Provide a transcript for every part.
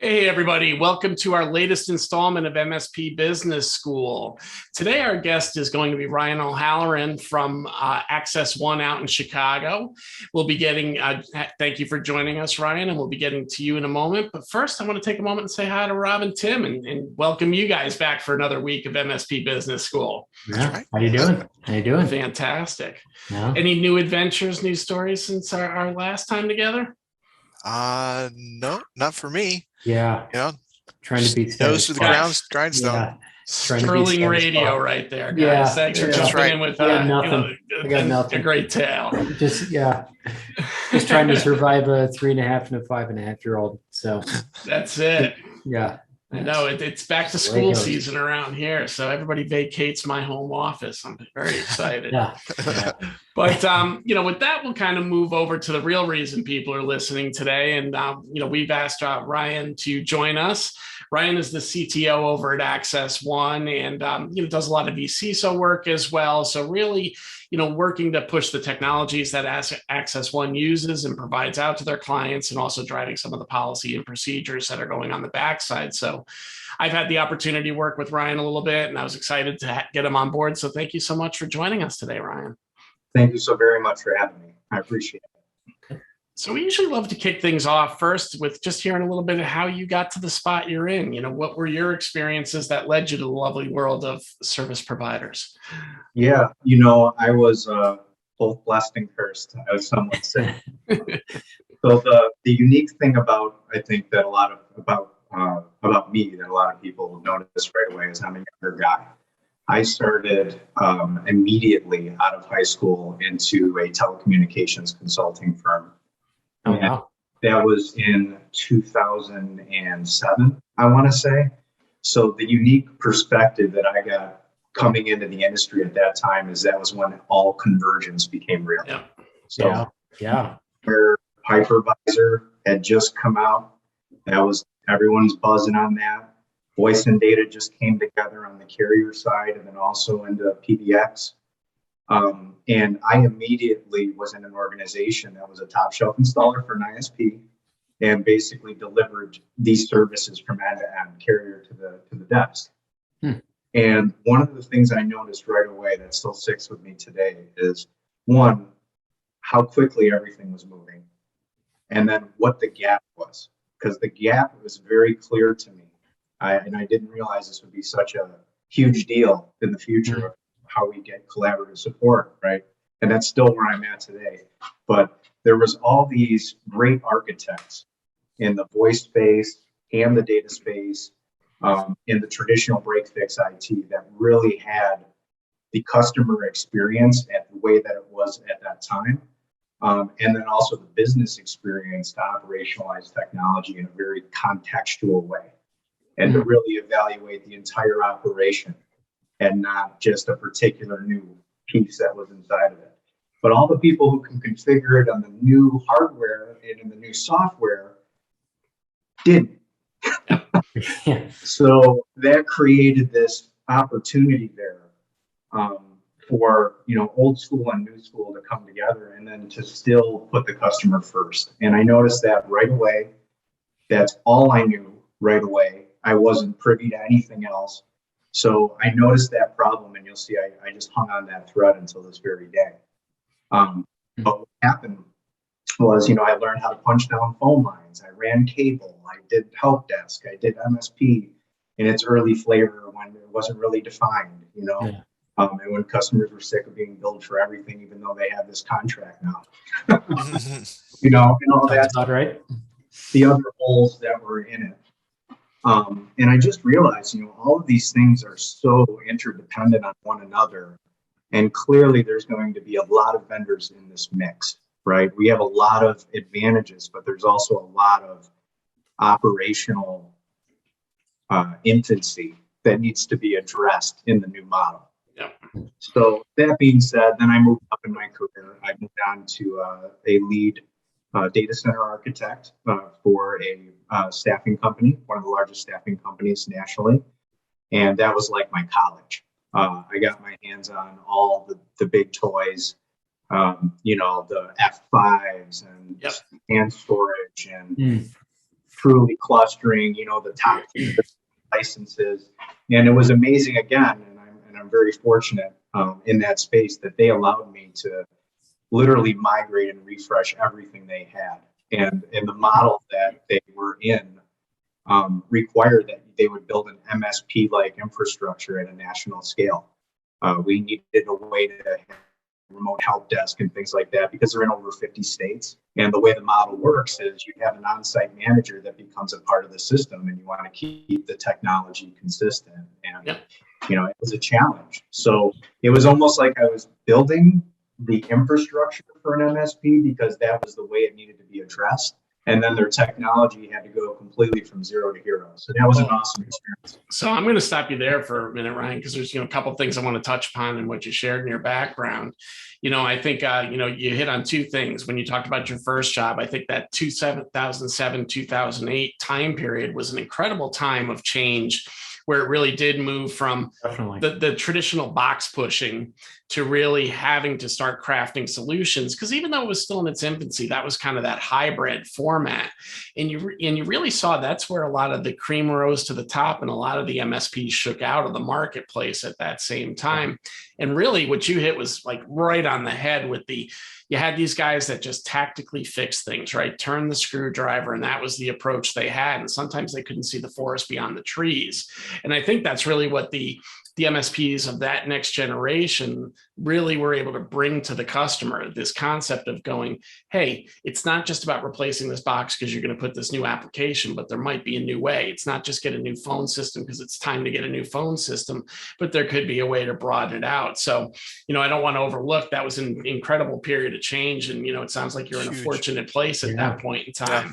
Hey, everybody. Welcome to our latest installment of MSP Business School. Today, our guest is going to be Ryan O'Halloran from Access One out in Chicago. We'll be getting, thank you for joining us, Ryan, and we'll be getting to you in a moment. But first, I want to take a moment and say hi to Rob and Tim and welcome you guys back for another week of MSP Business School. Yeah. Right. How you doing? How you doing? Fantastic. Yeah. Any new adventures, new stories since our last time together? No, not for me. Yeah. Trying to be nose to the grindstone. Yeah. Sterling radio right there, guys. Yeah. Thanks for jumping in with I got nothing. A great tale. Just trying to survive a 3.5 and a 5.5-year-old. So that's it. Yeah. I know it's back to school season around here, so everybody vacates my home office. I'm very excited. Yeah. But with that, we'll kind of move over to the real reason people are listening today. And we've asked Ryan to join us. Ryan is the CTO over at Access One, and does a lot of vCISO work as well. So really, working to push the technologies that Access One uses and provides out to their clients, and also driving some of the policy and procedures that are going on the backside. So I've had the opportunity to work with Ryan a little bit, and I was excited to get him on board. So thank you so much for joining us today, Ryan. Thank you so very much for having me. I appreciate it. So we usually love to kick things off first with just hearing a little bit of how you got to the spot you're in. What were your experiences that led you to the lovely world of service providers? Yeah, I was both blessed and cursed, as some would say. So the unique thing about me that a lot of people notice right away is I'm a younger guy. I started immediately out of high school into a telecommunications consulting firm. Oh, wow. That was in 2007, I want to say. So the unique perspective that I got coming into the industry at that time is that was when all convergence became real. Yeah. So yeah. Where hypervisor had just come out, everyone's buzzing on that. Voice and data just came together on the carrier side and then also into PBX. And I immediately was in an organization that was a top shelf installer for an ISP and basically delivered these services from end to end, carrier to the desk. And one of the things I noticed right away that still sticks with me today is, one, how quickly everything was moving, and then what the gap was, because the gap was very clear to me. I didn't realize this would be such a huge deal in the future of how we get collaborative support, right? And that's still where I'm at today. But there was all these great architects in the voice space and the data space, in the traditional break-fix IT that really had the customer experience at the way that it was at that time. And then also the business experience to operationalize technology in a very contextual way and to really evaluate the entire operation and not just a particular new piece that was inside of it. But all the people who can configure it on the new hardware and in the new software didn't. So that created this opportunity there for old school and new school to come together and then to still put the customer first. And I noticed that right away. That's all I knew right away. I wasn't privy to anything else. So I noticed that problem, and you'll see I just hung on that thread until this very day. But what happened was, I learned how to punch down phone lines. I ran cable. I did help desk. I did MSP in its early flavor when it wasn't really defined, and when customers were sick of being billed for everything, even though they had this contract now, and all that. That's right. The other holes that were in it. And I just realized, all of these things are so interdependent on one another. And clearly there's going to be a lot of vendors in this mix, right? We have a lot of advantages, but there's also a lot of operational infancy that needs to be addressed in the new model. Yeah. So that being said, then I moved up in my career. I moved on to a lead data center architect for a staffing company, one of the largest staffing companies nationally. And that was like my college. I got my hands on all the big toys, the F5s and storage and truly clustering, the top licenses. And it was amazing again. And I'm very fortunate in that space that they allowed me to literally migrate and refresh everything they had. And the model that they were in required that they would build an MSP-like infrastructure at a national scale. We needed a way to have remote help desk and things like that because they're in over 50 states. And the way the model works is you have an on-site manager that becomes a part of the system, and you want to keep the technology consistent. And it was a challenge. So it was almost like I was building the infrastructure for an MSP because that was the way it needed to be addressed. And then their technology had to go completely from zero to hero. So that was an awesome experience. So I'm going to stop you there for a minute, Ryan, because there's a couple of things I want to touch upon in what you shared in your background. I think you hit on two things when you talked about your first job. I think that 2007, 2008 time period was an incredible time of change, where it really did move from the traditional box pushing to really having to start crafting solutions. Because even though it was still in its infancy, that was kind of that hybrid format. And you really saw that's where a lot of the cream rose to the top, and a lot of the MSPs shook out of the marketplace at that same time. And really what you hit was like right on the head with you had these guys that just tactically fixed things, right? Turn the screwdriver, and that was the approach they had. And sometimes they couldn't see the forest beyond the trees. And I think that's really what the MSPs of that next generation really were able to bring to the customer, this concept of going, hey, it's not just about replacing this box because you're going to put this new application, but there might be a new way. It's not just get a new phone system because it's time to get a new phone system, but there could be a way to broaden it out. So, I don't want to overlook that was an incredible period of change. And, it sounds like you're in a fortunate place at that point in time.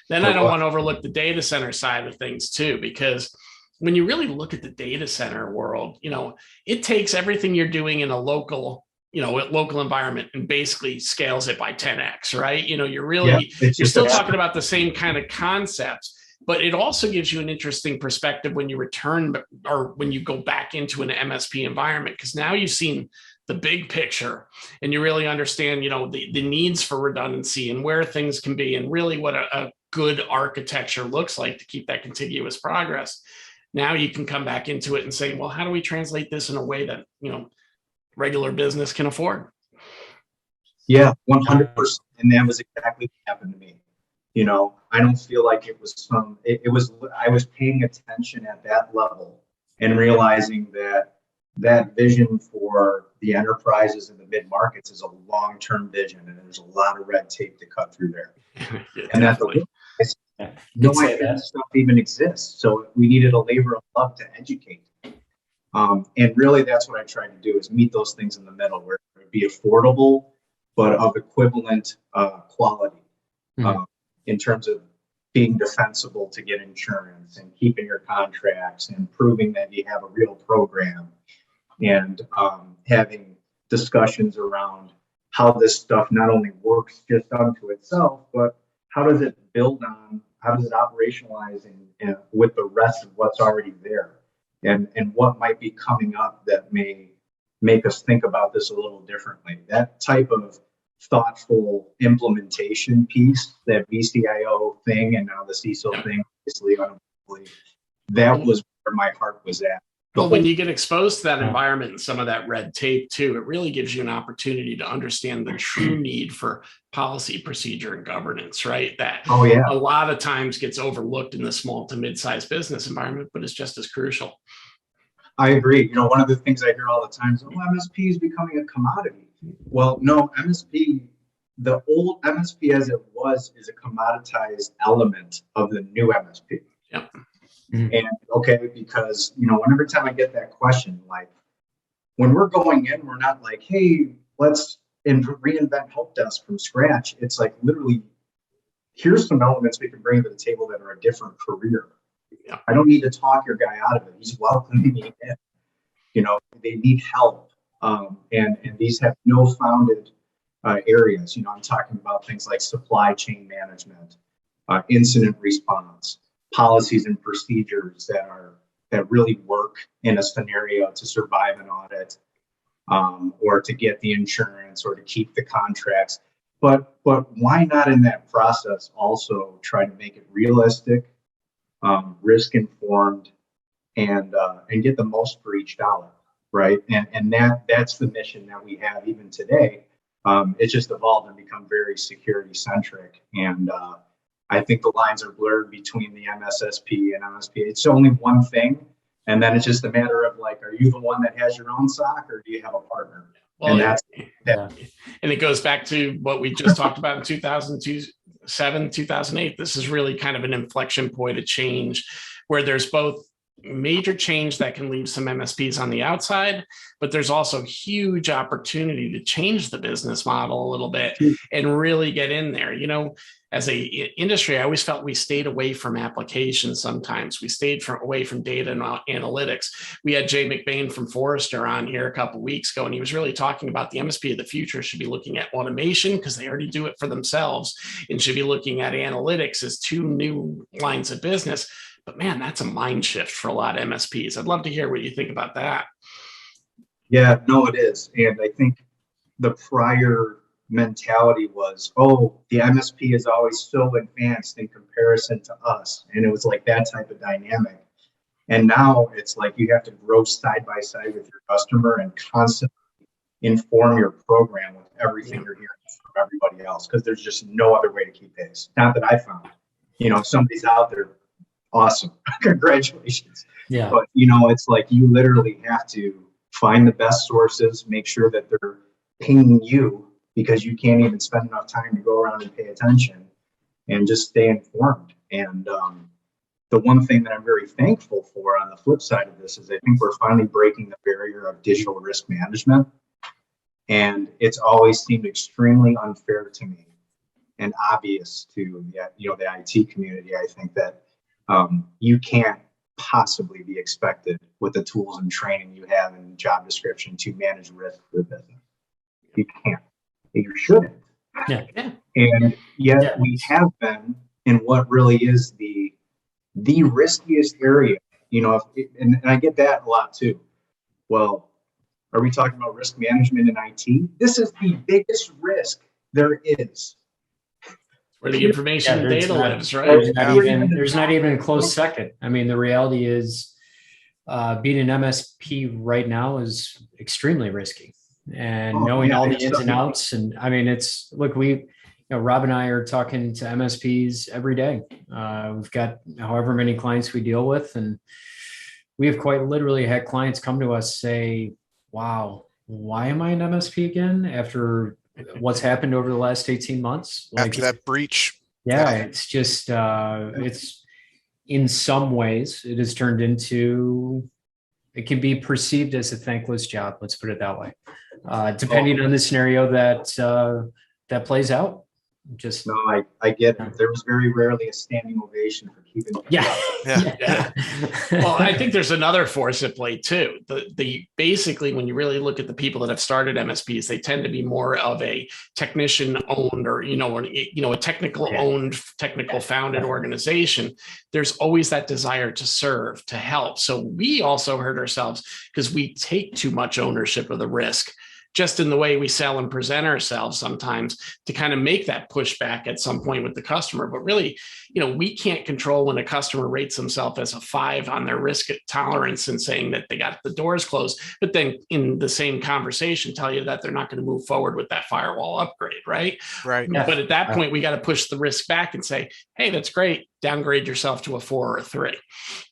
Then I don't want to overlook the data center side of things too, because when you really look at the data center world, it takes everything you're doing in a local environment and basically scales it by 10x, right? You're still talking about the same kind of concepts, but it also gives you an interesting perspective when you return or when you go back into an MSP environment, because now you've seen the big picture and you really understand, the needs for redundancy and where things can be and really what a good architecture looks like to keep that contiguous progress. Now you can come back into it and say, well, how do we translate this in a way that, regular business can afford? Yeah, 100%. And that was exactly what happened to me. I don't feel like it was I was paying attention at that level and realizing that vision for the enterprises and the mid-markets is a long-term vision, and there's a lot of red tape to cut through there. And that's no idea that stuff even exists. So we needed a labor of love to educate. And really that's what I tried to do, is meet those things in the middle where it would be affordable, but of equivalent quality in terms of being defensible to get insurance and keeping your contracts and proving that you have a real program, and having discussions around how this stuff not only works just unto itself, but how does it build on, how does it operationalize with the rest of what's already there, and what might be coming up that may make us think about this a little differently. That type of thoughtful implementation piece, that VCIO thing, and now the CISO thing, obviously, that was where my heart was at. Well, when you get exposed to that environment and some of that red tape too, it really gives you an opportunity to understand the true need for policy, procedure, and governance, right? That a lot of times gets overlooked in the small to mid-sized business environment, but it's just as crucial. I agree. One of the things I hear all the time is, MSP is becoming a commodity. Well, no, the old MSP as it was is a commoditized element of the new MSP. Yep. And because, whenever time I get that question, like when we're going in, we're not like, hey, let's reinvent help desk from scratch. It's like literally, here's some elements we can bring to the table that are a different career. Yeah. I don't need to talk your guy out of it. He's welcoming me in. They need help. And these have no founded areas. I'm talking about things like supply chain management, incident response, policies and procedures that really work in a scenario to survive an audit, or to get the insurance or to keep the contracts. but why not in that process also try to make it realistic, risk informed, and get the most for each dollar, right? And that's the mission that we have even today. It's just evolved and become very security centric, and I think the lines are blurred between the MSSP and MSP. It's only one thing, and then it's just a matter of like, are you the one that has your own SOC, or do you have a partner? Well, and that's and it goes back to what we just talked about in 2007, 2008. This is really kind of an inflection point of change where there's both major change that can leave some MSPs on the outside, but there's also huge opportunity to change the business model a little bit and really get in there. As a industry, I always felt we stayed away from applications. Sometimes we stayed away from data and analytics. We had Jay McBain from Forrester on here a couple of weeks ago, and he was really talking about the MSP of the future should be looking at automation because they already do it for themselves, and should be looking at analytics as two new lines of business. But man, that's a mind shift for a lot of MSPs. I'd love to hear what you think about that. Yeah, no, it is. And I think the prior mentality was, oh, the MSP is always so advanced in comparison to us. And it was like that type of dynamic. And now it's like you have to grow side by side with your customer and constantly inform your program with everything you're hearing from everybody else, because there's just no other way to keep pace. Not that I found. If somebody's out there, awesome. Congratulations. Yeah. But, it's like you literally have to find the best sources, make sure that they're pinging you, because you can't even spend enough time to go around and pay attention, and just stay informed. And the one thing that I'm very thankful for on the flip side of this is I think we're finally breaking the barrier of digital risk management. And it's always seemed extremely unfair to me and obvious to the IT community. I think that you can't possibly be expected with the tools and training you have in job description to manage risk for the business. You can't. You shouldn't. Yeah. And yet we have been in what really is the riskiest area. And I get that a lot too. Well, are we talking about risk management in IT? This is the biggest risk there is. Where the information and data lives, right? There's not even a close second. I mean, the reality is being an MSP right now is extremely risky. And knowing all the ins and outs. And I mean, Rob and I are talking to MSPs every day. We've got however many clients we deal with. And we have quite literally had clients come to us say, wow, why am I an MSP again after what's happened over the last 18 months? After that breach. Yeah, it's just, it's in some ways it has turned into, it can be perceived as a thankless job. Let's put it that way. Depending on the scenario that plays out. Just no, I get it. There was very rarely a standing ovation for keeping it. Yeah. Well, I think there's another force at play too. The basically, when you really look at the people that have started MSPs, they tend to be more of a technician owned or a technical owned, technical founded organization. There's always that desire to serve, to help. So we also hurt ourselves because we take too much ownership of the risk, just in the way we sell and present ourselves sometimes, to kind of make that pushback at some point with the customer. But really, we can't control when a customer rates themselves as a 5 on their risk tolerance and saying that they got the doors closed, but then in the same conversation tell you that they're not going to move forward with that firewall upgrade, right? Right. Yeah. But at that point, we got to push the risk back and say, hey, that's great. Downgrade yourself to a 4 or a 3,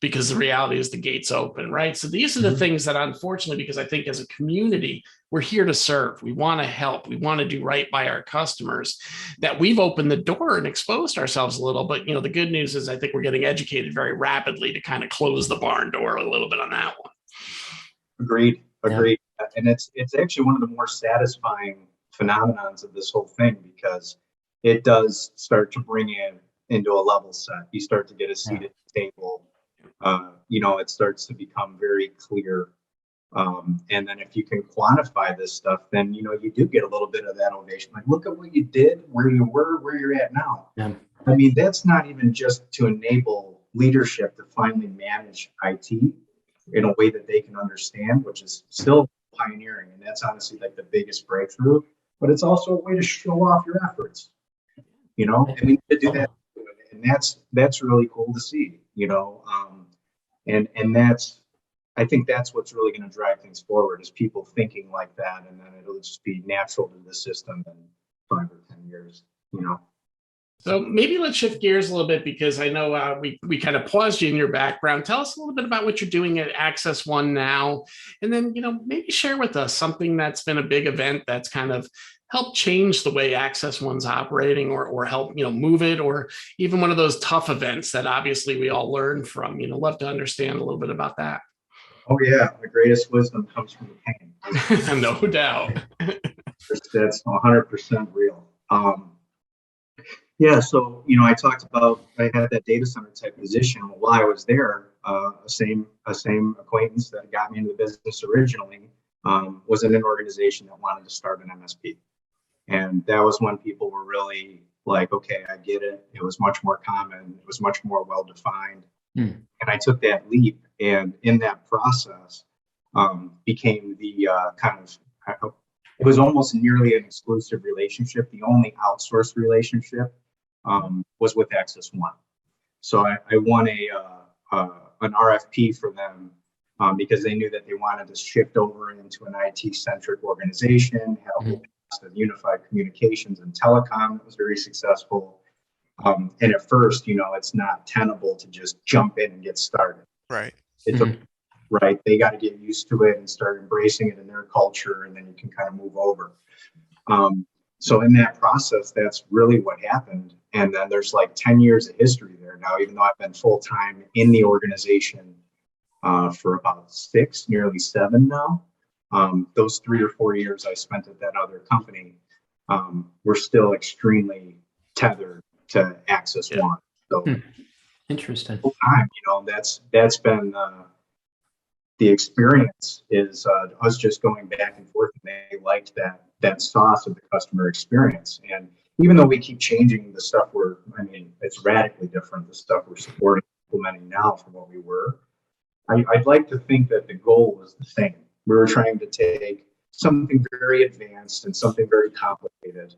because the reality is the gate's open, right? So these are the things that, unfortunately, because I think as a community, we're here to serve. We want to help. We want to do right by our customers, that we've opened the door and exposed ourselves a little. But, the good news is I think we're getting educated very rapidly to kind of close the barn door a little bit on that one. Agreed. Yeah. And it's actually one of the more satisfying phenomenons of this whole thing, because it does start to bring in into a level set. You start to get a seat at the table. It starts to become very clear. And then if you can quantify this stuff, then, you do get a little bit of that ovation. Like, look at what you did, where you were, where you're at now. Yeah. I mean, that's not even just to enable leadership to finally manage IT in a way that they can understand, which is still pioneering. And that's honestly like the biggest breakthrough. but it's also a way to show off your efforts, and we need to do that. And that's really cool to see, and I think that's what's really going to drive things forward is people thinking like that, and then it'll just be natural to the system in 5 or 10 years. So maybe let's shift gears a little bit because I know we kind of paused you in your background. Tell us a little bit about what you're doing at Access One now, and then maybe share with us something that's been a big event that's kind of helped change the way Access One's operating, or help move it, or even one of those tough events that obviously we all learn from. Love to understand a little bit about that. Oh yeah, the greatest wisdom comes from the pain. No doubt. That's 100% real. Yeah, so I talked about I had that data center type position. While I was there, a same acquaintance that got me into the business originally was in an organization that wanted to start an MSP, and that was when people were really like, "Okay, I get it." It was much more common. It was much more well defined, and I took that leap, and in that process, became the it was almost nearly an exclusive relationship. The only outsourced relationship was with Access One. So I won an RFP for them because they knew that they wanted to shift over into an IT-centric organization, have a whole cast of unified communications and telecom that was very successful. And at first, it's not tenable to just jump in and get started. Right. Right. They got to get used to it and start embracing it in their culture, and then you can kind of move over. So in that process, that's really what happened. And then there's like 10 years of history there now, even though I've been full-time in the organization for about 6, nearly 7 now. Those 3 or 4 years I spent at that other company, we're still extremely tethered to Access One. So interesting. full time, that's been the experience is us just going back and forth, and they liked that sauce of the customer experience. And even though we keep changing the stuff it's radically different, the stuff we're supporting, implementing now from what we were, I'd like to think that the goal was the same. We were trying to take something very advanced and something very complicated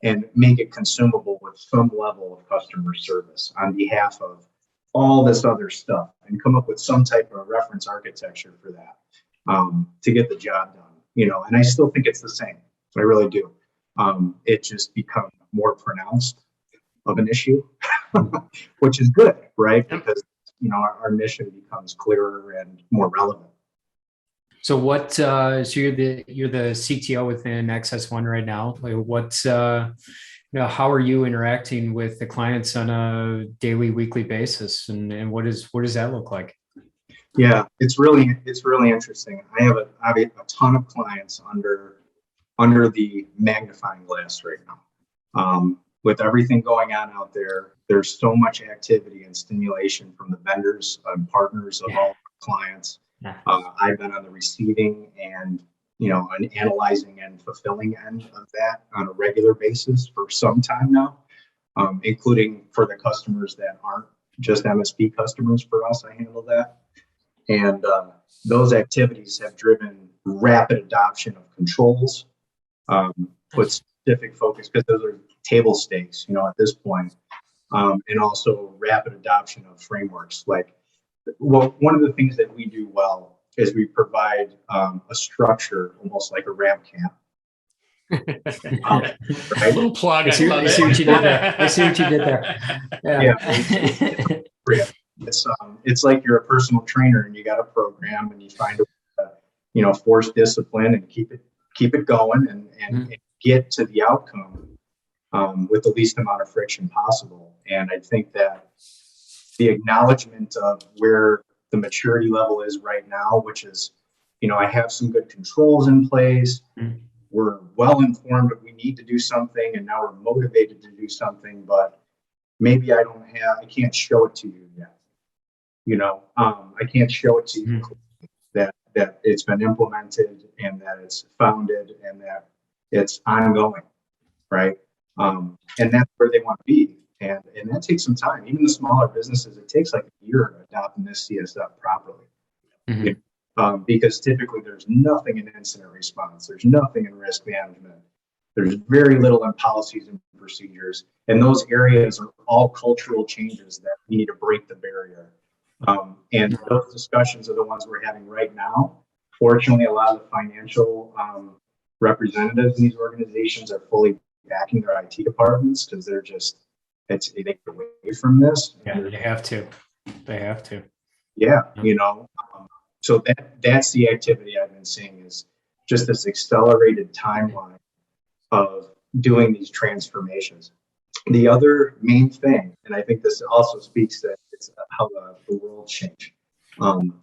and make it consumable with some level of customer service on behalf of all this other stuff, and come up with some type of reference architecture for that to get the job done. And I still think it's the same. I really do. It just becomes more pronounced of an issue, which is good, right? Because our mission becomes clearer and more relevant. So what? So you're the CTO within Access One right now. Like what's how are you interacting with the clients on a daily, weekly basis, and what does that look like? Yeah, it's really interesting. I have a ton of clients under the magnifying glass right now. With everything going on out there, there's so much activity and stimulation from the vendors and partners of all clients. I've been on the receiving and an analyzing and fulfilling end of that on a regular basis for some time now, including for the customers that aren't just MSP customers. For us, I handle that. And those activities have driven rapid adoption of controls with specific focus, because those are table stakes, at this point, and also rapid adoption of frameworks. One of the things that we do well is we provide a structure, almost like a ramp camp. Right? A little plug. I see what you did there. Yeah. It's like you're a personal trainer and you got a program and you find a way to, force discipline and keep it going and get to the outcome with the least amount of friction possible. And I think that the acknowledgement of where the maturity level is right now, which is, I have some good controls in place. We're well informed that we need to do something, and now we're motivated to do something, but maybe I can't show it to you yet. I can't show it to you that it's been implemented and that it's founded and that it's ongoing, right? And that's where they want to be. And that takes some time. Even the smaller businesses, it takes like a year to adopt this CSF properly. Because typically there's nothing in incident response. There's nothing in risk management. There's very little in policies and procedures. And those areas are all cultural changes that we need to break the barrier. And those discussions are the ones we're having right now. Fortunately, a lot of the financial representatives in these organizations are fully backing their IT departments because they're just, they get away from this. Yeah, they have to. They have to. Yeah, you know, so that's the activity I've been seeing is just this accelerated timeline of doing these transformations. The other main thing, and I think this also speaks to it's how the world changed.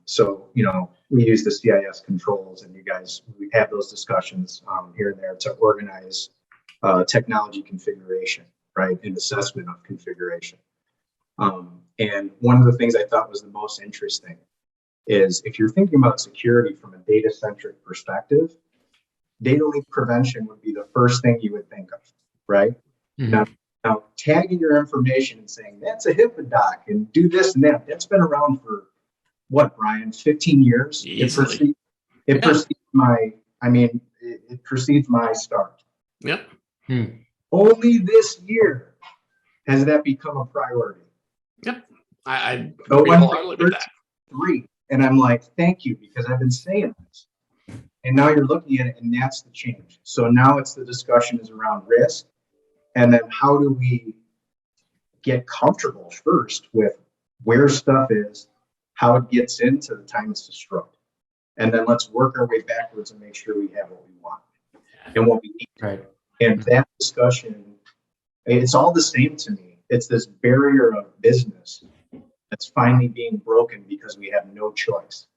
So, you know, we use the CIS controls, and you guys, we have those discussions here and there to organize technology configuration, right, and assessment of configuration. And one of the things I thought was the most interesting is if you're thinking about security from a data-centric perspective, data leak prevention would be the first thing you would think of, right? Mm-hmm. Now, tagging your information and saying, that's a HIPAA doc and do this and that, that's been around for what, Brian, 15 years? Easily. It precedes my, I mean, it precedes my start. Yep. Only this year has that become a priority. Yep. I agree wholeheartedly with that. 3, and I'm like, thank you, because I've been saying this. And now you're looking at it, and that's the change. So now it's the discussion is around risk. And then how do we get comfortable first with where stuff is, how it gets into the time it's destroyed. And then let's work our way backwards and make sure we have what we want and what we need. Right. And that discussion, it's all the same to me. It's this barrier of business that's finally being broken because we have no choice.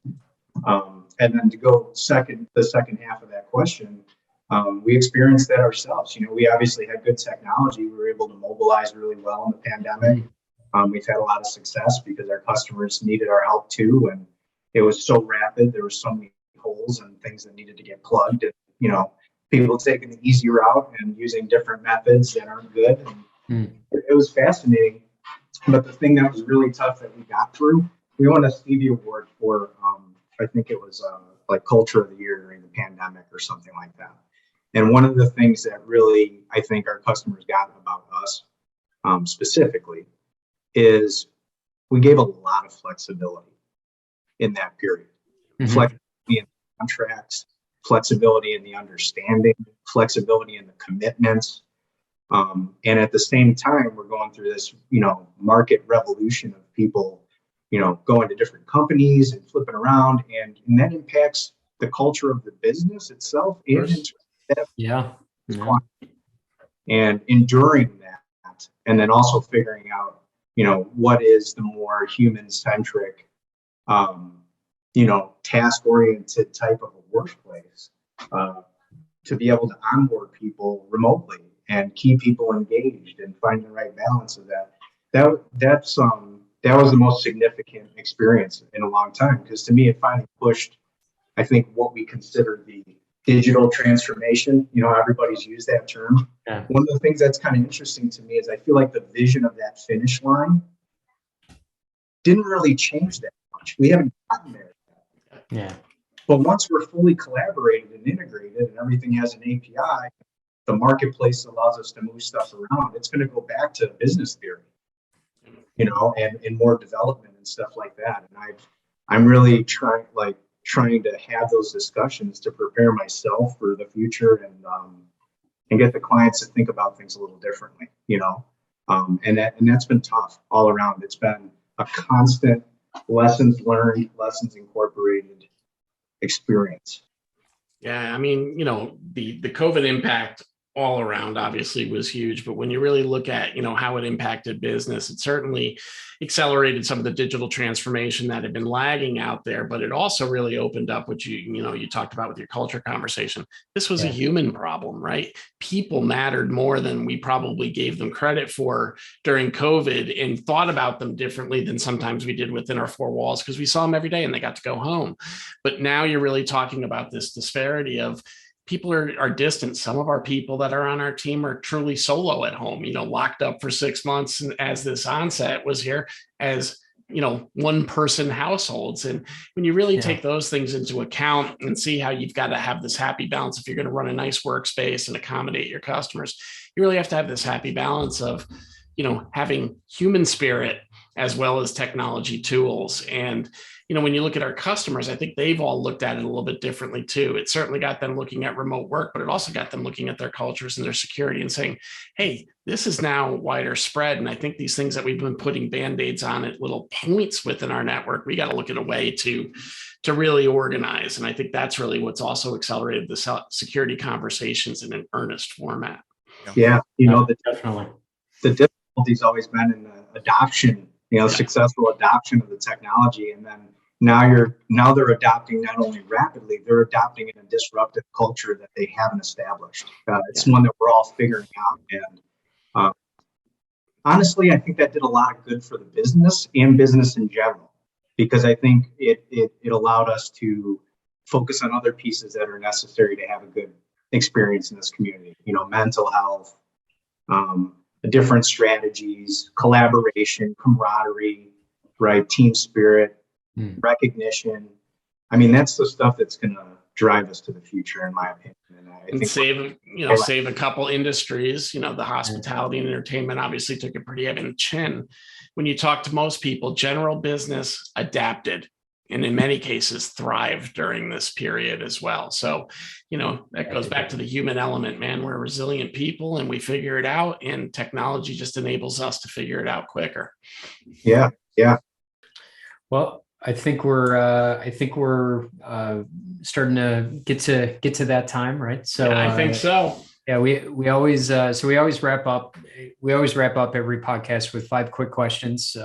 And then to go the second half of that question, we experienced that ourselves. You know, we obviously had good technology. We were able to mobilize really well in the pandemic. We've had a lot of success because our customers needed our help too. And it was so rapid. There were so many holes and things that needed to get plugged. And, you know, people taking the easy route and using different methods that aren't good. And it was fascinating. But the thing that was really tough that we got through, we won a Stevie Award for, I think it was like Culture of the Year during the pandemic or something like that. And one of the things that really, I think our customers got about us specifically is we gave a lot of flexibility in that period. Flexibility in contracts, flexibility in the understanding, flexibility in the commitments. And at the same time, we're going through this, you know, market revolution of people, you know, going to different companies and flipping around, and that impacts the culture of the business itself. And enduring that, and then also figuring out, you know, what is the more human-centric, you know, task-oriented type of a workplace to be able to onboard people remotely and keep people engaged and find the right balance of that. That was the most significant experience in a long time, because to me, it finally pushed, I think, what we consider the digital transformation. You know, everybody's used that term. Yeah. One of the things that's kind of interesting to me is I feel like the vision of that finish line didn't really change that much. We haven't gotten there yet. Yeah. But once we're fully collaborated and integrated and everything has an API, the marketplace allows us to move stuff around. It's going to go back to business theory, you know, and more development and stuff like that. And I'm really trying to have those discussions to prepare myself for the future and get the clients to think about things a little differently, you know. And that's been tough all around. It's been a constant lessons learned, lessons incorporated experience. Yeah, I mean, you know, the COVID impact all around obviously was huge, but when you really look at, you know, how it impacted business, it certainly accelerated some of the digital transformation that had been lagging out there, but it also really opened up what you talked about with your culture conversation. This was a human problem, right? People mattered more than we probably gave them credit for during COVID, and thought about them differently than sometimes we did within our four walls, because we saw them every day and they got to go home. But now you're really talking about this disparity of people are distant. Some of our people that are on our team are truly solo at home, you know, locked up for 6 months. And as this onset was here, as one person households. And when you really take those things into account and see how you've got to have this happy balance, if you're going to run a nice workspace and accommodate your customers, you really have to have this happy balance of, having human spirit as well as technology tools. And, when you look at our customers, I think they've all looked at it a little bit differently too. It certainly got them looking at remote work, but it also got them looking at their cultures and their security and saying, hey, this is now wider spread. And I think these things that we've been putting Band-Aids on at little points within our network, we got to look at a way to really organize. And I think that's really what's also accelerated the security conversations in an earnest format. Yeah, definitely. The difficulty's always been in the adoption, successful adoption of the technology. And then now they're adopting not only rapidly, they're adopting in a disruptive culture that they haven't established. It's one that we're all figuring out. And honestly, I think that did a lot of good for the business and business in general, because I think it allowed us to focus on other pieces that are necessary to have a good experience in this community. Mental health, different strategies, collaboration, camaraderie, right? Team spirit, recognition. I mean, that's the stuff that's going to drive us to the future, in my opinion. And I think save a couple industries. The hospitality and entertainment obviously took a pretty heavy chin. When you talk to most people, general business adapted, and in many cases thrived during this period as well. So, that goes back to the human element, man. We're resilient people and we figure it out, and technology just enables us to figure it out quicker. Yeah. Well, I think we're starting to get to that time, right? So yeah, I think so. Yeah, we always wrap up every podcast with 5 quick questions.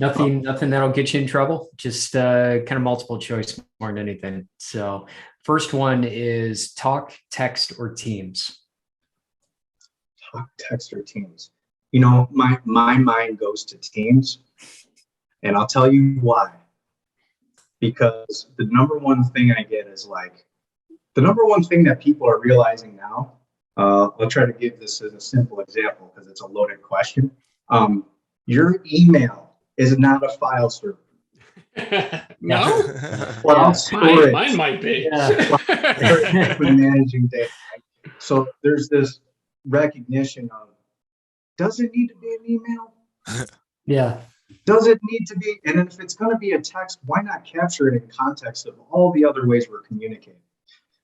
Nothing that'll get you in trouble. Just kind of multiple choice more than anything. So first one is talk, text, or Teams. Talk, text, or Teams. My mind goes to Teams, and I'll tell you why. Because the number one thing I get is the number one thing that people are realizing now. I'll try to give this as a simple example because it's a loaded question. Your email is not a file server. No? Cloud storage. Mine might be. Yeah. Managing data. So there's this recognition of, does it need to be an email? Yeah. Does it need to be? And if it's going to be a text, why not capture it in context of all the other ways we're communicating?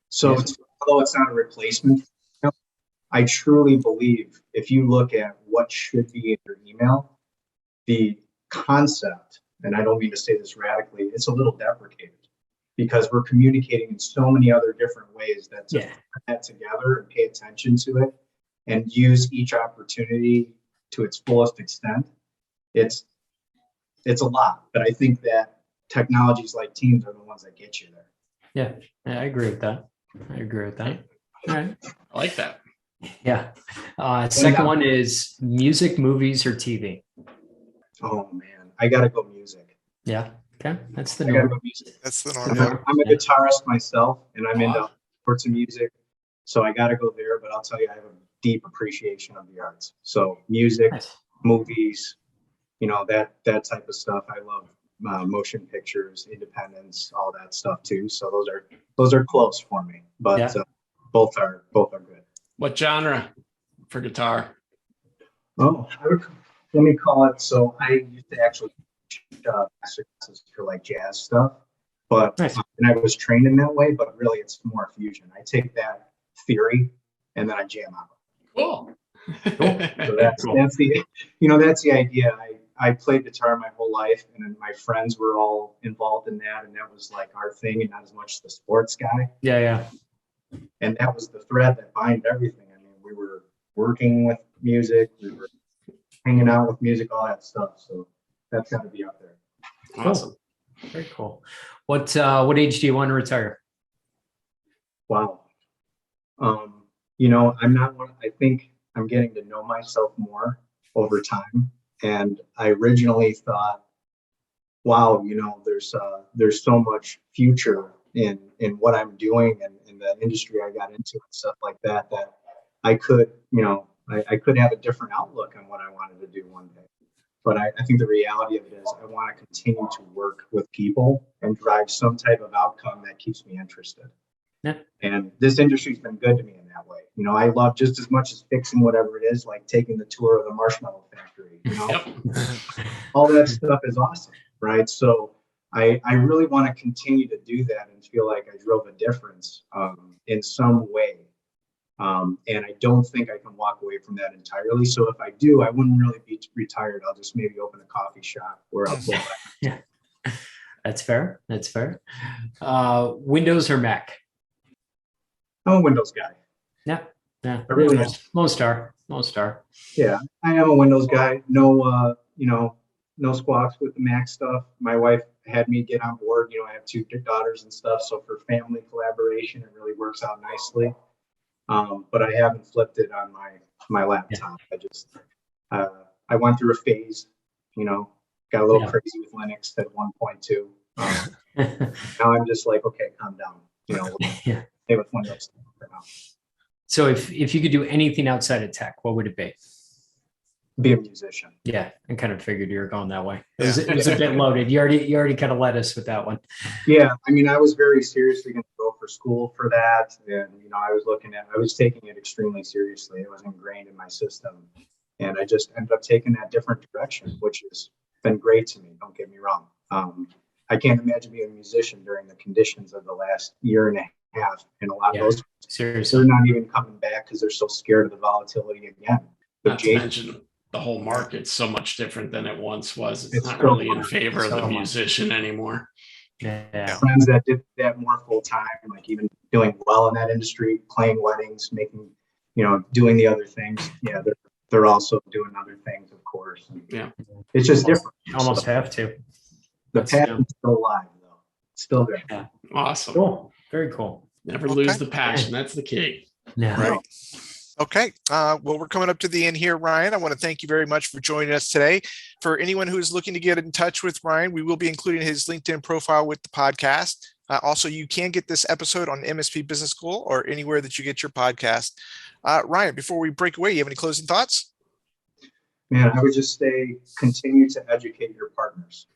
So although it's not a replacement, I truly believe if you look at what should be in your email, the concept, and I don't mean to say this radically, it's a little deprecated because we're communicating in so many other different ways that to put that together and pay attention to it and use each opportunity to its fullest extent, it's a lot. But I think that technologies like Teams are the ones that get you there. Yeah, I agree with that. All right. I like that. Yeah. Second one is music, movies, or TV. Oh man, I gotta go music. Yeah. Okay. That's the norm. That's the norm. I'm a guitarist myself, and I'm into sorts of music, so I gotta go there. But I'll tell you, I have a deep appreciation of the arts. So music, movies, that type of stuff. I love motion pictures, independence, all that stuff too. So those are close for me, but both are good. What genre for guitar? Oh, let me call it. So I used to actually master classes for jazz stuff, but and I was trained in that way. But really, it's more fusion. I take that theory and then I jam out. Cool. So that's the idea. I played guitar my whole life, and then my friends were all involved in that, and that was our thing, and not as much the sports guy. Yeah. And that was the thread that binds everything. I mean, we were working with music, we were hanging out with music, all that stuff. So that's got to be up there. Awesome. Very cool. What age do you want to retire? Wow. I'm not one. I think I'm getting to know myself more over time. And I originally thought, wow, there's so much future in what I'm doing and in the industry I got into and stuff like that I could, I could have a different outlook on what I wanted to do one day. But I think the reality of it is I want to continue to work with people and drive some type of outcome that keeps me interested. Yeah. And this industry's been good to me in that way. You know, I love just as much as fixing whatever it is, like taking the tour of the marshmallow factory, you know, all that stuff is awesome. Right. So I really want to continue to do that and feel like I drove a difference in some way. And I don't think I can walk away from that entirely. So if I do, I wouldn't really be retired. I'll just maybe open a coffee shop where I'll go. Yeah, that's fair. That's fair. Windows or Mac? I'm a Windows guy. Yeah, yeah. I really am. Most are. Yeah, I am a Windows guy. No, no squawks with the Mac stuff. My wife had me get on board. You know, I have 2 daughters and stuff. So for family collaboration, it really works out nicely. But I haven't flipped it on my laptop. Yeah. I went through a phase, you know, got a little crazy with Linux at 1.2. Now I'm just like, okay, calm down. You know, stay with Windows for now. So if you could do anything outside of tech, what would it be? Be a musician. Yeah, I kind of figured you were going that way. It was a bit loaded. You already kind of led us with that one. Yeah, I mean, I was very seriously going to go for school for that, and you know, I was taking it extremely seriously. It was ingrained in my system, and I just ended up taking that different direction, which has been great to me. Don't get me wrong. I can't imagine being a musician during the conditions of the last year and a half, and a lot of those seriously, they're not even coming back because they're so scared of the volatility again. Not to mention the whole market's so much different than it once was. It's not really in favor of the musician anymore. Yeah. Friends that did that more full time, like even doing well in that industry, playing weddings, making, you know, doing the other things. Yeah, they're also doing other things, of course. And yeah, it's just different. You almost have to. The passion's still alive, though. It's still there. Yeah. Awesome. Cool. Very cool. Never lose the passion. That's the key. Yeah. Right. Okay. Well, we're coming up to the end here, Ryan. I want to thank you very much for joining us today. For anyone who's looking to get in touch with Ryan, we will be including his LinkedIn profile with the podcast. Also, you can get this episode on MSP Business School or anywhere that you get your podcast. Ryan, before we break away, you have any closing thoughts? Man, I would just say continue to educate your partners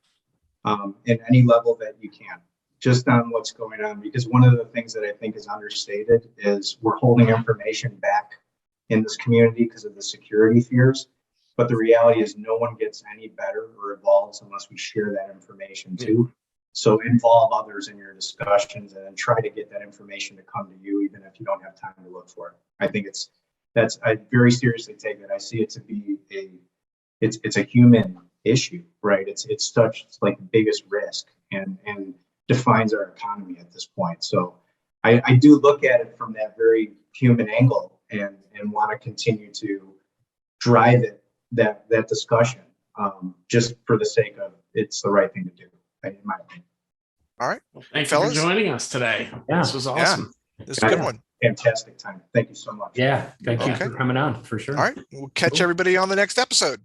in any level that you can, just on what's going on. Because one of the things that I think is understated is we're holding information back in this community because of the security fears. But the reality is no one gets any better or evolves unless we share that information too. So involve others in your discussions and then try to get that information to come to you, even if you don't have time to look for it. I think I very seriously take it. I see it to be it's a human issue, right? It's like the biggest risk and defines our economy at this point. So I do look at it from that very human angle and want to continue to drive that discussion just for the sake of it's the right thing to do, in my opinion. All right. Well, thank you for joining us today. Yeah. This was awesome. Yeah. This is a good one. Fantastic time. Thank you so much. Yeah. Thank you for coming on, for sure. All right. We'll catch everybody on the next episode.